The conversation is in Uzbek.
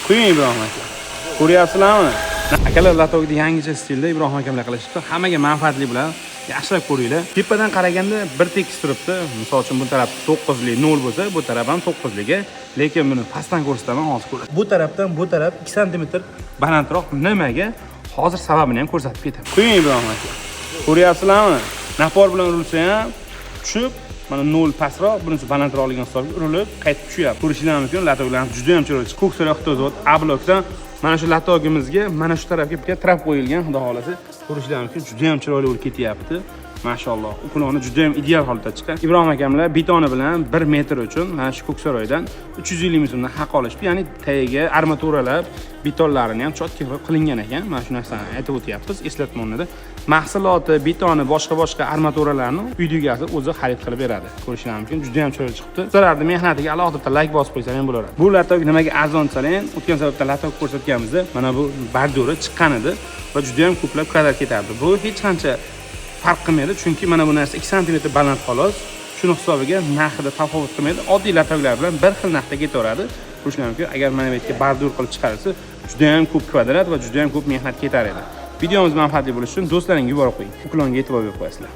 Quying Ibrohim aka. Ko'ryapsizlarmi? Akalar latokni yangicha stilda Ibrohim aka bilan qilishibdi. Hammaga manfaatli bo'ladi. Yaxshilab ko'ringlar. Tepadan qaraganda bir tekis turibdi. Misol uchun bu taraf 9 lik 0 bo'lsa, bu taraf ham 9 lik. Lekin buni pastdan ko'rsataman, hozir ko'rasiz. Bu tarafdan bu taraf 2 sm balandroq. Nimaga? Hozir sababini ham ko'rsatib ketaman. Quying Ibrohim aka. Ko'ryapsizlarmi? Napor bilan urilsa ham tushib, mana 0 pastroq, bunisi balandroqligini hisobga urilib, qaytib tushyapti. Ko'rishingiz mumkin, latoklar juda ham chiroyli. Ko'ksar avtozavod A-blokdan mana shu latogimizga, mana shu tarafga trap qo'yilgan, xudo xolasa. Ko'rishingiz mumkin, juda ham chiroyli bo'lib ketyapti. Mashalloh, ukuloni juda ham ideal holatda chiqqan. Ibrohim akamlar betoni bilan 1 metr uchun mana shu Ko'ksaroydan 350 ming so'mdan haq olishdi. Ya'ni tagiga armaturalar, betonlarini ham chotki qilingan ekan. Mana shu narsani aytib o'tyapmiz eslatma o'rnida. Mahsuloti, betoni, boshqa armaturalarni uyda egasi o'zi xarid qilib beradi. Ko'rishingiz mumkin, juda ham chiroyli chiqibdi. Sizlarning mehnatiga alohida like bosib qo'ysangiz ham bo'laveradi. Bu latok nimaga arzon desalar, o'tgan sababda latok ko'rsatganimizda mana bu barduri chiqqan edi va juda ham ko'plab kadar ketardi. Bu hech qancha farq qilmaydi, chunki mana bu narsa 2 sm baland xolos. Shuni hisobiga narxida tafovut qilmaydi. Oddiy latoklar bilan bir xil narxda ketaveradi. Ko'rishingiz mumkin, agar mana bu yerga bardur qilib chiqarilsa, juda ham ko'p kvadrat va juda ham ko'p mehnat ketar edi. Videomiz manfaatli bo'lishi uchun do'stlaringizga yuborib qo'ying. Ukulonga e'tibor berib qo'yasizlar.